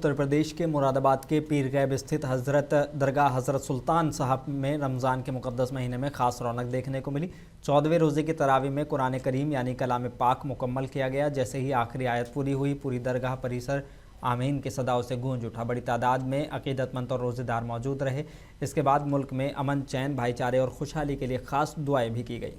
उत्तर प्रदेश के मुरादाबाद के पीर गैब स्थित हज़रत दरगाह हज़रत सुल्तान साहब में रमज़ान के मुक़द्दस महीने में ख़ास रौनक देखने को मिली। 14वें रोज़े की तरावी में कुरान करीम यानी कलाम पाक मुकम्मल किया गया। जैसे ही आखिरी आयत पूरी हुई, पूरी दरगाह परिसर आमीन के सदाओं से गूंज उठा। बड़ी तादाद में अक़ीदतमंद और रोज़ेदार मौजूद रहे। इसके बाद मुल्क में अमन, चैन, भाईचारे और खुशहाली के लिए ख़ास दुआएँ भी की गई।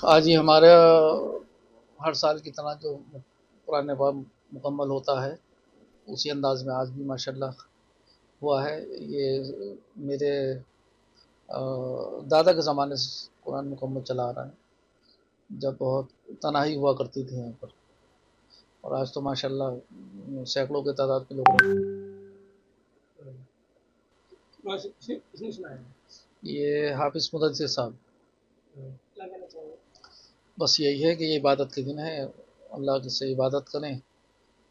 आज ही हमारा हर साल की तरह जो कुरान पाक मुकम्मल होता है, उसी अंदाज में आज भी माशाल्लाह हुआ है। ये मेरे दादा के ज़माने से कुरान मुकम्मल चला आ रहा है, जब बहुत तनाही हुआ करती थी यहाँ पर, और आज तो माशाल्लाह सैकड़ों के तादाद में लोग ये हाफिज़ मुदस्सिर साहब। बस यही है कि ये इबादत के दिन है, अल्लाह से इबादत करें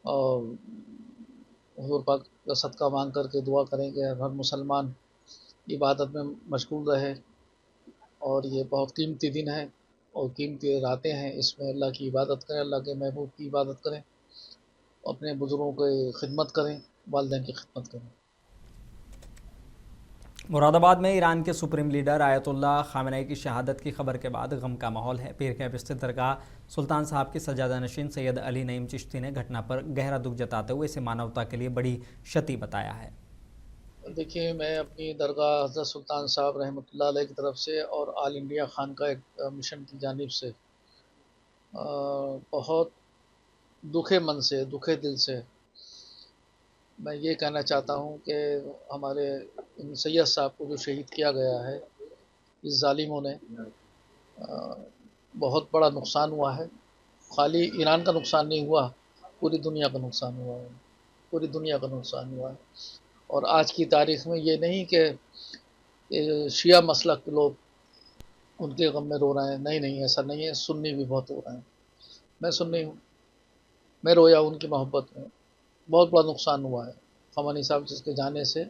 और हुज़ूर पाक का सदका मांग करके दुआ करें कि हर मुसलमान इबादत में मशगूल रहे। और ये बहुत कीमती दिन है और कीमती रातें हैं, इसमें अल्लाह की इबादत करें, अल्लाह के महबूब की इबादत करें, अपने बुज़ुर्गों की खिदमत करें, वालिदैन की खिदमत करें। मुरादाबाद में ईरान के सुप्रीम लीडर आयतुल्लाह खामेनी की शहादत की खबर के बाद गम का माहौल है। पीर गैब स्थित दरगाह सुल्तान साहब के सज्जादा नशीन सैयद अली नईम चिश्ती ने घटना पर गहरा दुख जताते हुए इसे मानवता के लिए बड़ी क्षति बताया है। देखिए, मैं अपनी दरगाह हज़रत सुल्तान साहब रहमतुल्लाह अलैह की तरफ से और ऑल इंडिया खानका एक मिशन की जानिब से बहुत दुखे मन से, दुखे दिल से मैं ये कहना चाहता हूँ कि हमारे सैयद साहब को जो शहीद किया गया है, इस ज़ालिमों ने, बहुत बड़ा नुकसान हुआ है। खाली ईरान का नुकसान नहीं हुआ, पूरी दुनिया का नुकसान हुआ है, पूरी दुनिया का नुकसान हुआ है। और आज की तारीख़ में ये नहीं कि शिया मसलक के लोग उनके गम में रो रहे हैं, नहीं, ऐसा नहीं है। सुन्नी भी बहुत रो रहे हैं। मैं सुन्नी हूँ, मैं रोया उनकी मोहब्बत में। बहुत बड़ा नुकसान हुआ है। खामेनी साहब जिसके जाने से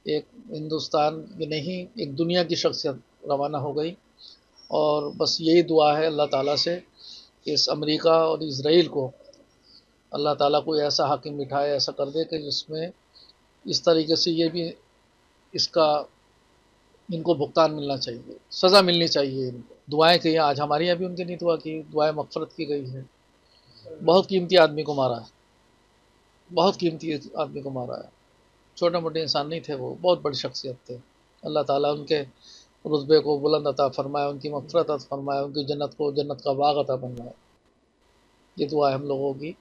एक हिंदुस्तान की नहीं, एक दुनिया की शख्सियत रवाना हो गई। और बस यही दुआ है अल्लाह ताला से कि इस अमेरिका और इज़राइल को अल्लाह ताला कोई ऐसा हाकिम बिठाए, ऐसा कर दे कि जिसमें इस तरीके से ये भी इसका इनको भुगतान मिलना चाहिए, सज़ा मिलनी चाहिए इनको। दुआएँ की आज हमारे यहाँ भी उनके लिए दुआ की, दुआएँ मग़फ़िरत की गई है। बहुत कीमती आदमी को मारा है, बहुत कीमती आदमी को मारा है। छोटे मोटे इंसान नहीं थे वो, बहुत बड़ी शख्सियत थे। अल्लाह ताला उनके रुतबे को बुलंद अता फ़रमाए, उनकी मग़फ़िरत अता फ़रमाए, उनकी जन्नत को जन्नत का बाग़ अता फ़रमाए। ये दुआ है हम लोगों की।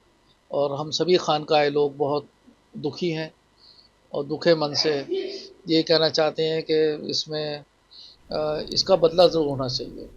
और हम सभी खानकाए लोग बहुत दुखी हैं और दुखे मन से ये कहना चाहते हैं कि इसमें इसका बदला ज़रूर होना चाहिए।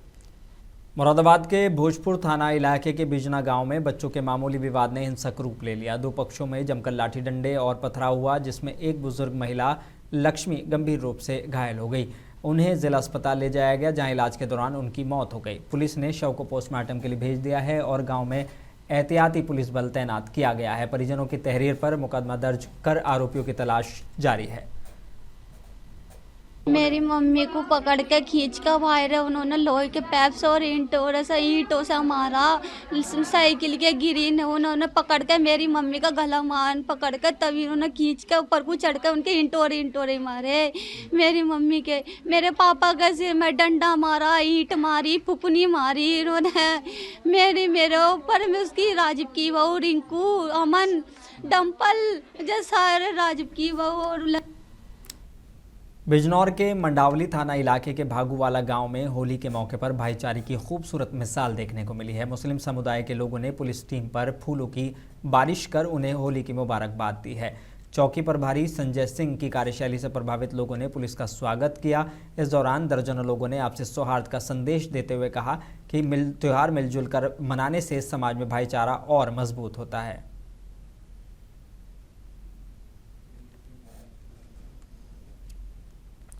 मुरादाबाद के भोजपुर थाना इलाके के बिजना गांव में बच्चों के मामूली विवाद ने हिंसक रूप ले लिया। दो पक्षों में जमकर लाठी डंडे और पथराव हुआ, जिसमें एक बुजुर्ग महिला लक्ष्मी गंभीर रूप से घायल हो गई। उन्हें जिला अस्पताल ले जाया गया, जहां इलाज के दौरान उनकी मौत हो गई। पुलिस ने शव को पोस्टमार्टम के लिए भेज दिया है और गाँव में एहतियाती पुलिस बल तैनात किया गया है। परिजनों की तहरीर पर मुकदमा दर्ज कर आरोपियों की तलाश जारी है। मेरी मम्मी को पकड़ के खींच कर बाहर उन्होंने लोहे के पाइप से और ईंटों से मारा। साइकिल के गिरी ने उन्होंने पकड़ के मेरी मम्मी का गला पकड़ कर तभी उन्होंने खींच के ऊपर को चढ़ कर उनके इंटोरे मारे मेरी मम्मी के। मेरे पापा के सिर में डंडा मारा, ईंट मारी, फुकनी मारी इन्होंने। मेरे ऊपर में उसकी राजीव की बहू रिंकू, अमन, डम्पल, जो सारे राजीव की बहू। और बिजनौर के मंडावली थाना इलाके के भागूवाला गांव में होली के मौके पर भाईचारे की खूबसूरत मिसाल देखने को मिली है। मुस्लिम समुदाय के लोगों ने पुलिस टीम पर फूलों की बारिश कर उन्हें होली की मुबारकबाद दी है। चौकी प्रभारी संजय सिंह की कार्यशैली से प्रभावित लोगों ने पुलिस का स्वागत किया। इस दौरान दर्जनों लोगों ने आपसी सौहार्द का संदेश देते हुए कहा कि त्यौहार मिलजुल कर मनाने से समाज में भाईचारा और मजबूत होता है।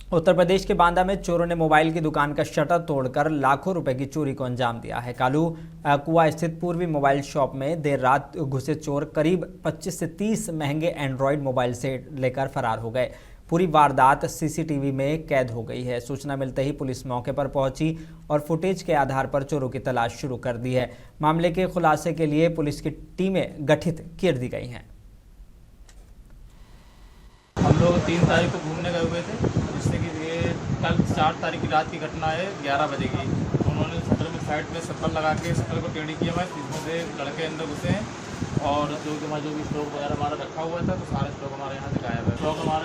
उत्तर प्रदेश के बांदा में चोरों ने मोबाइल की दुकान का शटर तोड़कर लाखों रुपए की चोरी को अंजाम दिया है। कालू कुआ स्थित पूर्वी मोबाइल शॉप में देर रात घुसे चोर करीब 25 से 30 महंगे एंड्रॉयड मोबाइल सेट लेकर फरार हो गए। पूरी वारदात सीसीटीवी में कैद हो गई है। सूचना मिलते ही पुलिस मौके पर पहुंची और फुटेज के आधार पर चोरों की तलाश शुरू कर दी है। मामले के खुलासे के लिए पुलिस की टीमें गठित कर दी गई हैं। लोग 3 तारीख को घूमने गए हुए थे, जिससे कि ये कल 4 तारीख की रात की घटना है 11 बजे की। उन्होंने शटर में साइड में शटर लगा के शटर को टेढ़ी किया हुआ है, इसमें से लड़के अंदर घुसे हैं और जो भी स्टॉक वगैरह हमारा रखा हुआ था, तो सारे स्टॉक हमारे यहाँ से गायब है। स्टॉक हमारे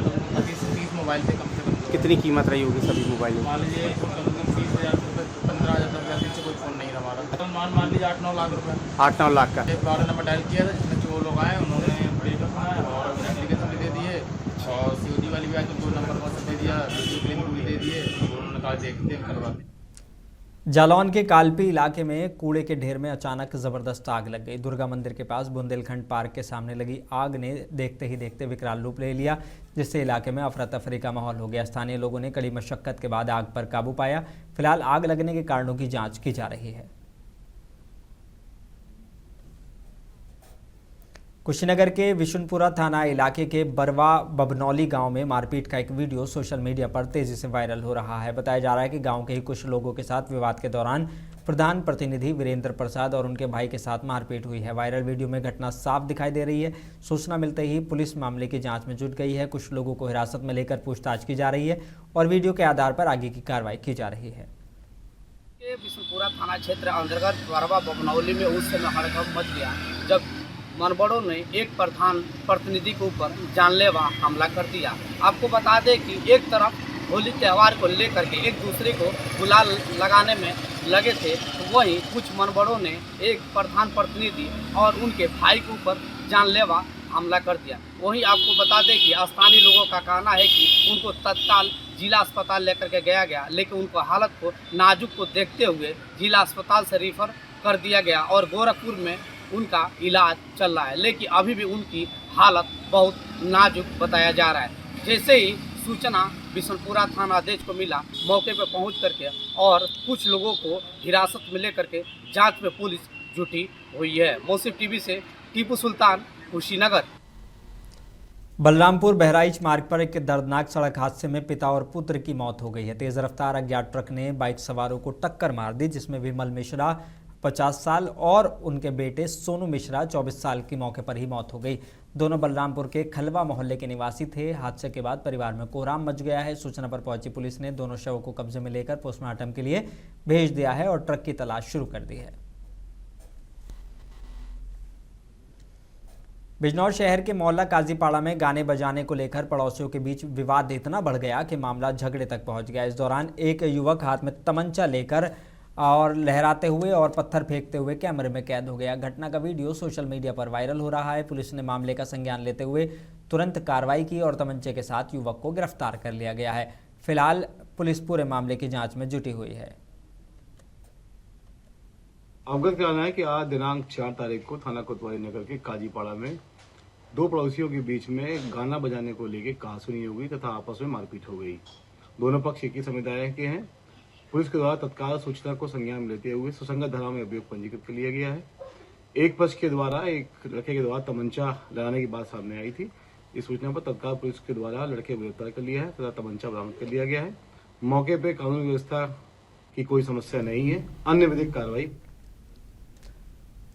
30 मोबाइल थे कम से कम। कितनी कीमत रही होगी सभी मोबाइल में? मान लीजिए कम से कम 30,000 रुपये, 15,000 से कोई फ़ोन नहीं था हमारा। मान लीजिए 8-9 लाख रुपये। 8-9 लाख का। 12 नंबर डायल किया था, जिसमें वो लोग आए, उन्होंने पेपर बनाया और एप्लीकेशन भी दे दिए और COD वाली भी आई तो 2 नंबर पर दे दिया, क्लेम भी दे दिए। उन्होंने कहा देखते हैं करवा। जालौन के कालपी इलाके में कूड़े के ढेर में अचानक जबरदस्त आग लग गई। दुर्गा मंदिर के पास बुंदेलखंड पार्क के सामने लगी आग ने देखते ही देखते विकराल रूप ले लिया, जिससे इलाके में अफरा तफरी का माहौल हो गया। स्थानीय लोगों ने कड़ी मशक्कत के बाद आग पर काबू पाया। फिलहाल आग लगने के कारणों की जांच की जा रही है। कुशीनगर के विशुनपुरा थाना इलाके के बरवा बबनौली गांव में मारपीट का एक वीडियो सोशल मीडिया पर तेजी से वायरल हो रहा है। बताया जा रहा है कि गांव के ही कुछ लोगों के साथ विवाद के दौरान प्रधान प्रतिनिधि वीरेंद्र प्रसाद और उनके भाई के साथ मारपीट हुई है। वायरल वीडियो में घटना साफ दिखाई दे रही है। सूचना मिलते ही पुलिस मामले की जांच में जुट गई है। कुछ लोगों को हिरासत में लेकर पूछताछ की जा रही है और वीडियो के आधार पर आगे की कार्रवाई की जा रही है। विशुनपुरा थाना क्षेत्र अंतर्गत बरवा बबनौली में उस समय हड़कंप मच गया जब मनबड़ों ने एक प्रधान प्रतिनिधि के ऊपर जानलेवा हमला कर दिया। आपको बता दें कि एक तरफ होली त्यौहार को लेकर के एक दूसरे को गुलाल लगाने में लगे थे, तो वहीं कुछ मनबड़ों ने एक प्रधान प्रतिनिधि और उनके भाई के ऊपर जानलेवा हमला कर दिया। वहीं आपको बता दें कि स्थानीय लोगों का कहना है कि उनको तत्काल जिला अस्पताल लेकर के गया, लेकिन उनको हालत को नाजुक को देखते हुए जिला अस्पताल से रेफर कर दिया गया और गोरखपुर में उनका इलाज चल रहा है, लेकिन अभी भी उनकी हालत बहुत नाजुक बताया जा रहा है। जैसे ही सूचना बिशनपुरा थाना अध्यक्ष को मिला, मौके पर पहुंच करके और कुछ लोगों को हिरासत में लेकर के जांच में पुलिस जुटी हुई है। मौसिफ टीवी से टीपू सुल्तान, कुशीनगर। बलरामपुर बहराइच मार्ग पर एक दर्दनाक सड़क हादसे में पिता और पुत्र की मौत हो गई है। तेज रफ्तार अज्ञात ट्रक ने बाइक सवारों को टक्कर मार दी, जिसमें विमल मिश्रा 50 साल और उनके बेटे सोनू मिश्रा 24 साल की मौके पर ही मौत हो गई। दोनों बलरामपुर के खलवा मोहल्ले के निवासी थे। हादसे के बाद परिवार में कोहराम मच गया है। सूचना पर पहुंची पुलिस ने दोनों शवों को कब्जे में लेकर पोस्टमार्टम के लिए भेज दिया है और ट्रक की तलाश शुरू कर दी है। बिजनौर शहर के मोहल्ला काजीपाड़ा में गाने बजाने को लेकर पड़ोसियों के बीच विवाद इतना बढ़ गया कि मामला झगड़े तक पहुंच गया। इस दौरान एक युवक हाथ में तमंचा लेकर और लहराते हुए और पत्थर फेंकते हुए कैमरे में कैद हो गया। घटना का वीडियो सोशल मीडिया पर वायरल हो रहा है। पुलिस ने मामले का संज्ञान लेते हुए तुरंत कार्रवाई की और तमंचे के साथ युवक को गिरफ्तार कर लिया गया है। फिलहाल पुलिस पूरे मामले की जांच में जुटी हुई है। अवगत कराना है कि आज दिनांक 4 तारीख को थाना कोतवाली नगर के काजीपाड़ा में दो पड़ोसियों के बीच में गाना बजाने को लेकर कहासुनी हो गई तथा आपस में मारपीट हो गई। दोनों पक्ष एक ही समुदाय के हैं। पुलिस के द्वारा तत्काल सूचना को संज्ञान में लेते हुए सुसंगत धारा में अभियोग पंजीकृत कर लिया गया है। एक पक्ष के द्वारा एक लड़के के द्वारा तमंचा लगाने की बात सामने आई थी। इस सूचना पर तत्काल पुलिस के द्वारा लड़के को गिरफ्तार कर लिया है तथा तमंचा बरामद कर लिया गया है। मौके पर कानून व्यवस्था की कोई समस्या नहीं है। अन्य विधिक कार्रवाई।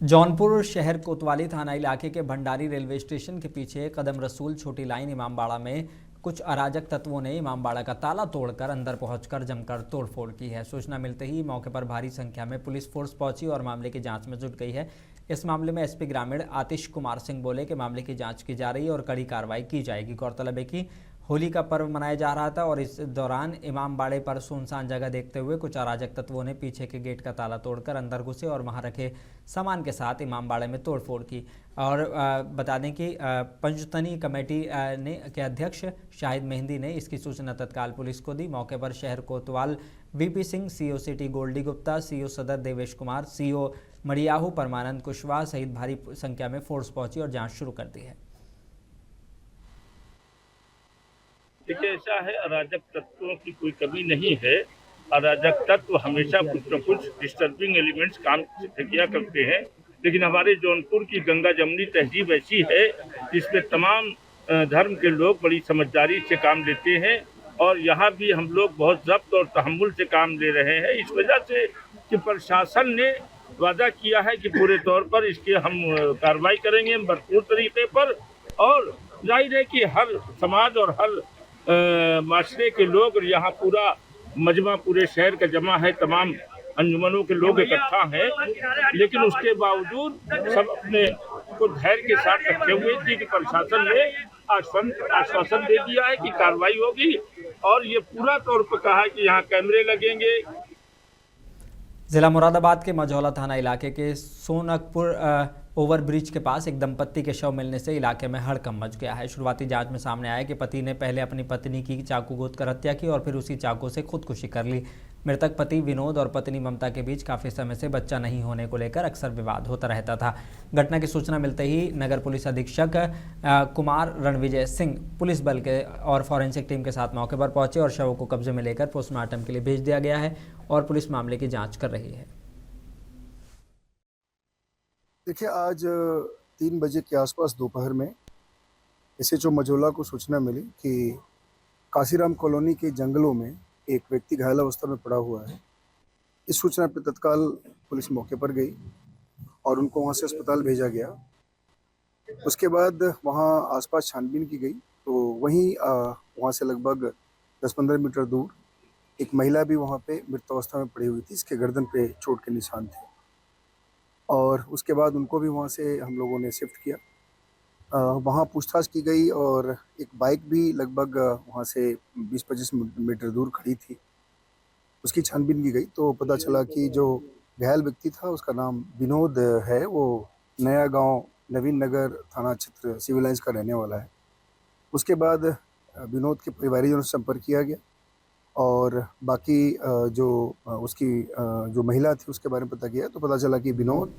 जौनपुर शहर कोतवाली थाना इलाके के भंडारी रेलवे स्टेशन के पीछे कदम रसूल छोटी लाइन इमामबाड़ा में कुछ अराजक तत्वों ने इमामबाड़ा का ताला तोड़कर अंदर पहुंचकर जमकर तोड़फोड़ की है। सूचना मिलते ही मौके पर भारी संख्या में पुलिस फोर्स पहुंची और मामले की जांच में जुट गई है। इस मामले में एसपी ग्रामीण आतिश कुमार सिंह बोले कि मामले की जांच की जा रही है और कड़ी कार्रवाई की जाएगी। गौरतलब है कि होली का पर्व मनाया जा रहा था और इस दौरान इमामबाड़े पर सुनसान जगह देखते हुए कुछ अराजक तत्वों ने पीछे के गेट का ताला तोड़कर अंदर घुसे और वहां रखे सामान के साथ इमामबाड़े में तोड़फोड़ की। और बता दें कि पंचतनी कमेटी के अध्यक्ष शाहिद मेहंदी ने इसकी सूचना तत्काल पुलिस को दी। मौके पर शहर कोतवाल V P Singh, CO city Goldy Gupta, CO Sadar Devesh Kumar, CO Mariyahu Parmanand Kushwaha सहित भारी संख्या में फोर्स पहुंची और जाँच शुरू कर दी है। देखिए, ऐसा है, अराजक तत्वों की कोई कमी नहीं है। अराजक तत्व हमेशा कुछ न कुछ डिस्टर्बिंग एलिमेंट्स काम किया करते हैं, लेकिन हमारे जौनपुर की गंगा जमुनी तहजीब ऐसी है जिसमें तमाम धर्म के लोग बड़ी समझदारी से काम लेते हैं और यहाँ भी हम लोग बहुत ज़ब्त और तहम्मुल से काम ले रहे हैं। इस वजह से कि प्रशासन ने वादा किया है कि पूरे तौर पर इसकी हम कार्रवाई करेंगे भरपूर तरीके पर और जाहिर है कि हर समाज और हर माशरे के लोग, यहाँ पूरा मजमा पूरे शहर का जमा है, तमाम अंजुमनों के लोग इकट्ठा हैं, लेकिन उसके बावजूद सब अपने को धैर्य के साथ रखे हुए थी कि प्रशासन ने आश्वासन दे दिया है कि कार्रवाई होगी, और ये पूरा तौर पर कहा है कि यहाँ कैमरे लगेंगे। जिला मुरादाबाद के मझौला थाना इलाके के सोनकपुर ओवरब्रिज के पास एक दंपत्ति के शव मिलने से इलाके में हड़कंप मच गया है। शुरुआती जांच में सामने आया कि पति ने पहले अपनी पत्नी की चाकू गोदकर हत्या की और फिर उसी चाकू से खुदकुशी कर ली। मृतक पति विनोद और पत्नी ममता के बीच काफ़ी समय से बच्चा नहीं होने को लेकर अक्सर विवाद होता रहता था। घटना की सूचना मिलते ही नगर पुलिस अधीक्षक कुमार रणविजय सिंह पुलिस बल के और फॉरेंसिक टीम के साथ मौके पर पहुंचे और शव को कब्जे में लेकर पोस्टमार्टम के लिए भेज दिया गया है और पुलिस मामले की जाँच कर रही है। देखिए, आज 3 बजे के आसपास दोपहर में एसएचओ मझौला को सूचना मिली कि काशीराम कॉलोनी के जंगलों में एक व्यक्ति घायल अवस्था में पड़ा हुआ है। इस सूचना पर तत्काल पुलिस मौके पर गई और उनको वहां से अस्पताल भेजा गया। उसके बाद वहां आसपास छानबीन की गई तो वहां से लगभग 10-15 मीटर दूर एक महिला भी वहां पे मृत अवस्था में पड़ी हुई थी। इसके गर्दन पे चोट के निशान थे और उसके बाद उनको भी वहाँ से हम लोगों ने शिफ्ट किया। वहाँ पूछताछ की गई और एक बाइक भी लगभग वहाँ से 20-25 मीटर दूर खड़ी थी, उसकी छानबीन की गई तो पता चला कि जो घायल व्यक्ति था उसका नाम विनोद है। वो नया गांव नवीन नगर थाना क्षेत्र सिविल लाइंस का रहने वाला है। उसके बाद विनोद के परिवारियों से संपर्क किया गया और बाकी जो उसकी जो महिला थी उसके बारे में पता किया तो पता चला कि विनोद